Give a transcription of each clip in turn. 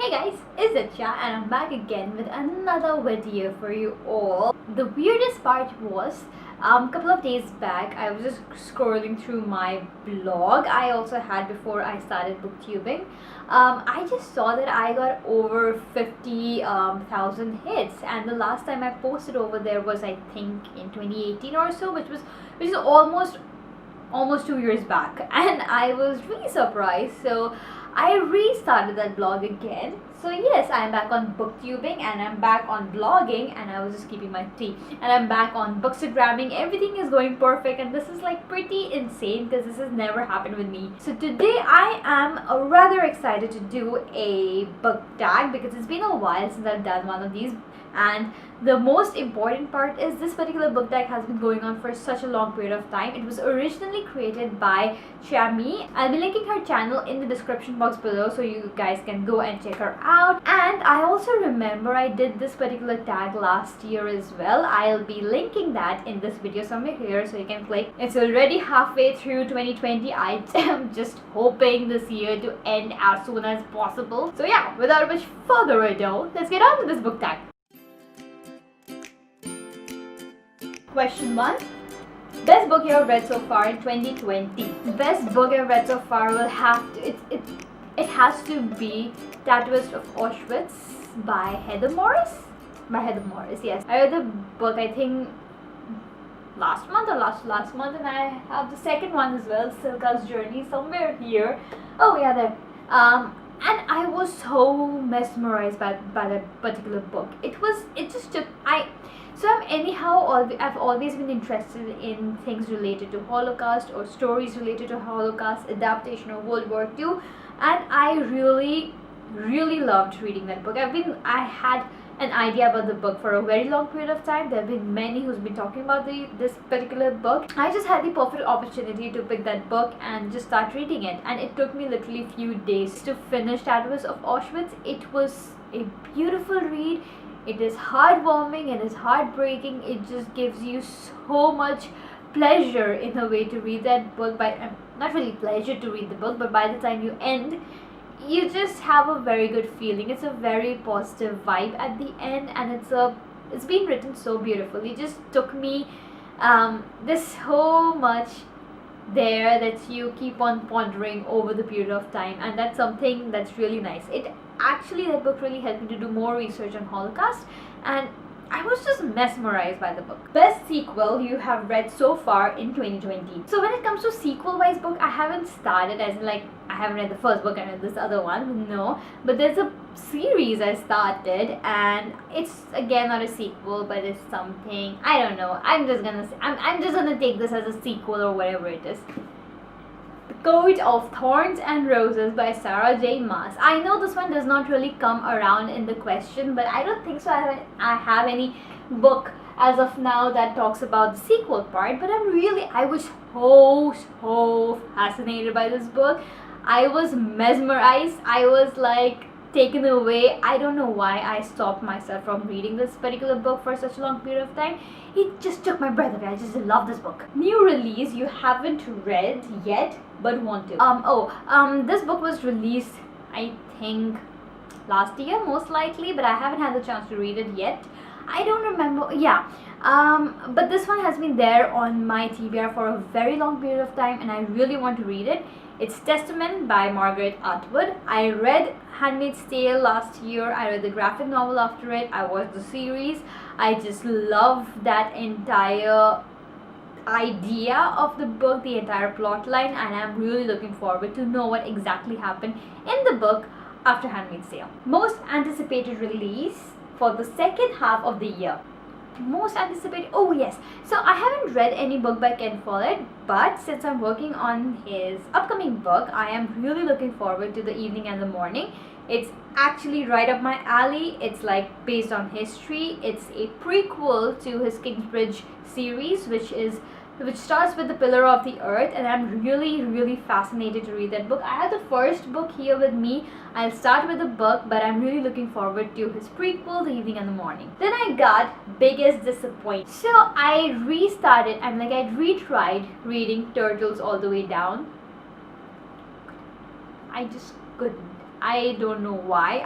Hey guys, it's Diksha and I'm back again with another video for you all. The weirdest part was, a couple of days back, I was just scrolling through my blog I also had before I started booktubing. I just saw that I got over 50,000 hits, and the last time I posted over there was I think in 2018 or so, which is almost 2 years back, and I was really surprised. So I restarted that blog again. So yes, I'm back on booktubing and I'm back on blogging, and I was just keeping my tea, and I'm back on bookstagramming. Everything is going perfect, and this is like pretty insane because this has never happened with me. So today I am rather excited to do a book tag because it's been a while since I've done one of these. And the most important part is this particular book tag has been going on for such a long period of time. It was originally created by Chami. I'll be linking her channel in the description box below so you guys can go and check her out. And I also remember I did this particular tag last year as well. I'll be linking that in this video somewhere here so you can click. It's already halfway through 2020. I am just hoping this year to end as soon as possible. So yeah, without much further ado, let's get on to this book tag. Question 1. Best book you have read so far in 2020. Best book I've read so far will have to it has to be Tattooist of Auschwitz by Heather Morris. Yes. I read the book I think last month or last month, and I have the second one as well, Silka's Journey, somewhere here. Oh yeah, there. And I was so mesmerized by that particular book. I've always been interested in things related to Holocaust or stories related to Holocaust, adaptation of World War II, and I really loved reading that book. I had an idea about the book for a very long period of time. There have been many who's been talking about this particular book. I just had the perfect opportunity to pick that book and just start reading it, and it took me literally a few days to finish Tattooist of Auschwitz. It was a beautiful read. It is heartwarming, it is heartbreaking, it just gives you so much pleasure in a way to read that book. Not really pleasure to read the book, but by the time you end, you just have a very good feeling. It's a very positive vibe at the end, and it's been written so beautifully. It just took me there's so much there that you keep on pondering over the period of time, and that's something that's really nice. That book really helped me to do more research on Holocaust, and I was just mesmerized by the book. Best sequel you have read so far in 2020. So when it comes to sequel wise book, I haven't started, as in like I haven't read the first book and read this other one, no, but there's a series I started, and it's again not a sequel, but it's something, I don't know, I'm just gonna take this as a sequel or whatever it is. The Coat of Thorns and Roses by Sarah J. Maas. I know this one does not really come around in the question, but I don't think so I have any book as of now that talks about the sequel part, but I was so fascinated by this book. I was mesmerized. I was like taken away. I don't know why I stopped myself from reading this particular book for such a long period of time. It just took my breath away. I just love this book. New release you haven't read yet but want to. This book was released I think last year most likely, but I haven't had the chance to read it yet. I don't remember. Yeah. But this one has been there on my TBR for a very long period of time, and I really want to read it. It's Testament by Margaret Atwood. I read Handmaid's Tale last year. I read the graphic novel after it. I watched the series. I just love that entire idea of the book, the entire plot line, and I'm really looking forward to know what exactly happened in the book after Handmaid's Tale. Most anticipated release for the second half of the year. Most anticipated, oh yes, so I haven't read any book by Ken Follett, but since I'm working on his upcoming book, I am really looking forward to The Evening and the Morning. It's actually right up my alley. It's like based on history. It's a prequel to his Kingsbridge series, which starts with The Pillar of the Earth, and I'm really fascinated to read that book. I have the first book here with me. I'll start with the book, but I'm really looking forward to his prequel, The Evening and the Morning. Then I got Biggest Disappointment. So I restarted and I retried reading Turtles All the Way Down. I just couldn't. I don't know why.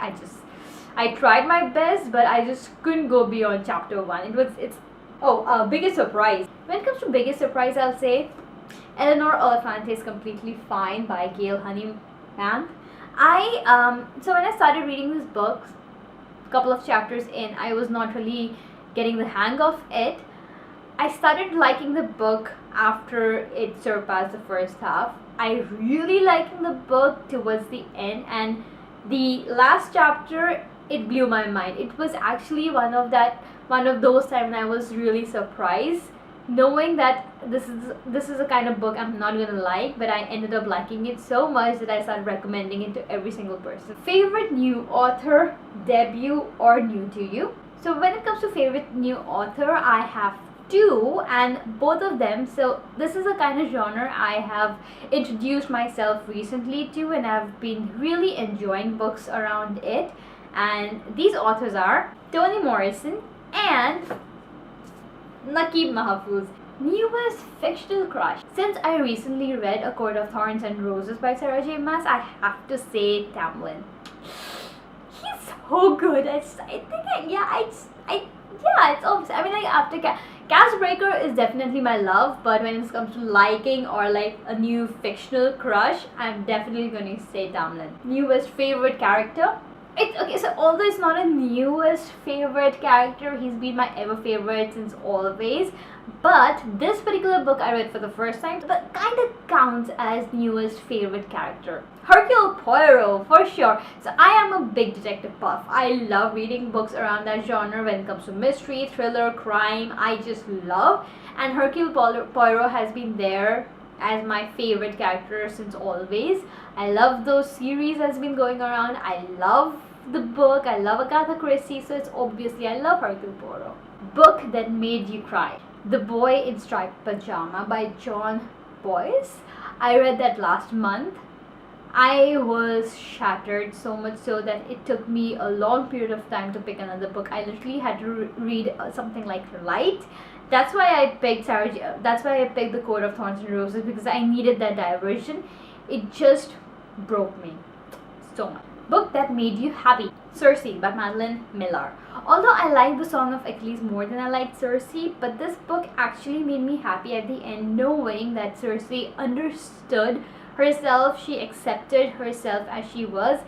I tried my best, but I just couldn't go beyond chapter 1. Biggest surprise. When it comes to biggest surprise, I'll say Eleanor Oliphant is completely fine by Gail Honeyman. So when I started reading this book, a couple of chapters in, I was not really getting the hang of it. I started liking the book after it surpassed the first half. I really liking the book towards the end, and the last chapter, it blew my mind. It was actually one of those times when I was really surprised, knowing that this is a kind of book I'm not gonna like, but I ended up liking it so much that I started recommending it to every single person. Favorite new author, debut, or new to you? So when it comes to favorite new author, I have two, and both of them, so this is a kind of genre I have introduced myself recently to, and I've been really enjoying books around it. And these authors are Toni Morrison and Naguib Mahfouz. Newest fictional crush. Since I recently read A Court of Thorns and Roses by Sarah J. Maas, I have to say Tamlin. He's so good. It's obvious. I mean, like, after Castbreaker is definitely my love, but when it comes to liking or like a new fictional crush, I'm definitely gonna say Tamlin. Newest favorite character. So although it's not a newest favorite character, he's been my ever favorite since always. But this particular book I read for the first time, but kind of counts as newest favorite character. Hercule Poirot, for sure. So I am a big detective buff. I love reading books around that genre when it comes to mystery, thriller, crime. I just love. And Hercule Poirot has been there as my favorite character since always. I love those series that's been going around. I love the book. I love Agatha Christie, so it's obviously I love Hercule Poirot. Book that made you cry. The Boy in Striped Pajama by John Boyce. I read that last month. I was shattered so much so that it took me a long period of time to pick another book. I literally had to read something like Light. That's why I picked The Court of Thorns and Roses, because I needed that diversion. It just broke me so much. Book that made you happy. Circe by Madeline Miller. Although I like the Song of Achilles more than I liked Circe, but this book actually made me happy at the end, knowing that Circe understood herself, she accepted herself as she was,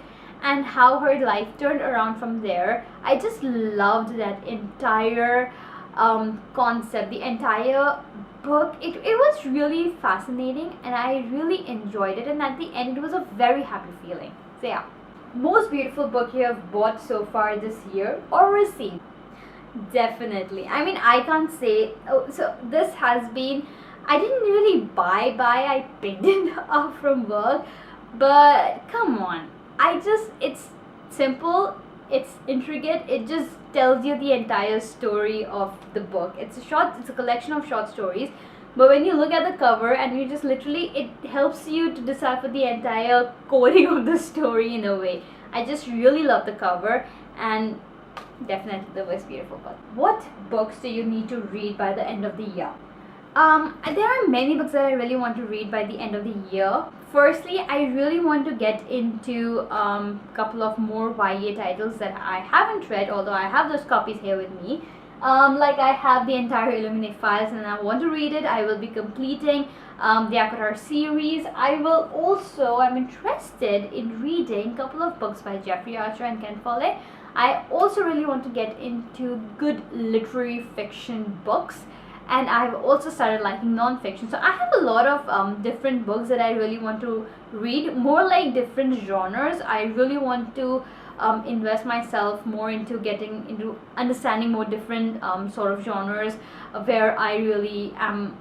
and how her life turned around from there. I just loved that entire concept, the entire book. It was really fascinating, and I really enjoyed it, and at the end it was a very happy feeling. So yeah. Most beautiful book you have bought so far this year or received? Definitely. I mean, I can't say. So this has been, I didn't really buy. I picked it up from work. But come on. It's simple. It's intricate. It just tells you the entire story of the book. It's a collection of short stories. But when you look at the cover and you just literally, it helps you to decipher the entire coding of the story in a way. I just really love the cover, and definitely the most beautiful book. What books do you need to read by the end of the year? There are many books that I really want to read by the end of the year. Firstly, I really want to get into a couple of more YA titles that I haven't read, although I have those copies here with me. Like I have the entire Illuminate Files and I want to read it. I will be completing the Akatar series. I'm interested in reading a couple of books by Jeffrey Archer and Ken Follett. I also really want to get into good literary fiction books, and I've also started liking non-fiction. So I have a lot of different books that I really want to read, more like different genres. I really want to invest myself more into getting into understanding more different sort of genres where I really am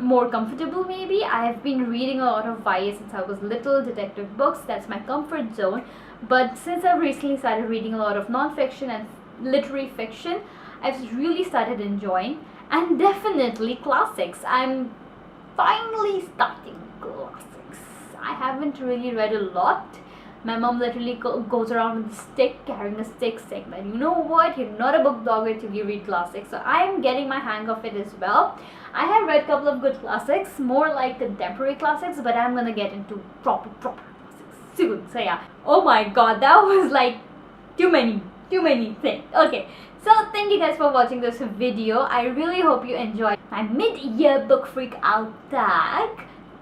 more comfortable. Maybe I have been reading a lot of YA since I was little, detective books, that's my comfort zone. But since I've recently started reading a lot of non-fiction and literary fiction, I've really started enjoying. And definitely classics. I'm finally starting classics. I haven't really read a lot. My mom literally goes around with a stick, carrying a stick, saying that, you know what, you're not a book blogger till you read classics. So I'm getting my hang of it as well. I have read a couple of good classics, more like contemporary classics, but I'm gonna get into proper classics. soon. So yeah, oh my god, that was like too many things. Okay, so thank you guys for watching this video. I really hope you enjoyed my mid-year book freak out tag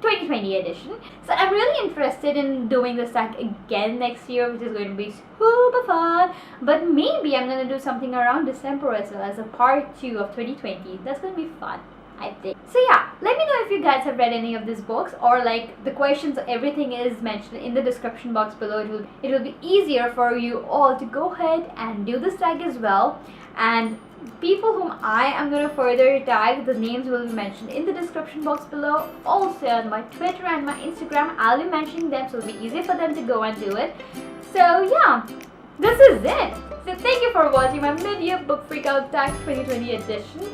2020 edition. So I'm really interested in doing this tag again next year, which is going to be super fun. But maybe I'm going to do something around December as well, as a part 2 of 2020. That's going to be fun, I think. So yeah, let me know if you guys have read any of these books, or like the questions, everything is mentioned in the description box below. It will be easier for you all to go ahead and do this tag as well. And people whom I am going to further tag, the names will be mentioned in the description box below. Also on my Twitter and my Instagram, I'll be mentioning them, so it'll be easy for them to go and do it. So yeah, this is it. So thank you for watching my mid-year book freak out tag 2020 edition.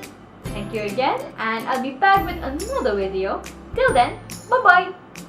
Thank you again, and I'll be back with another video. Till then, bye bye.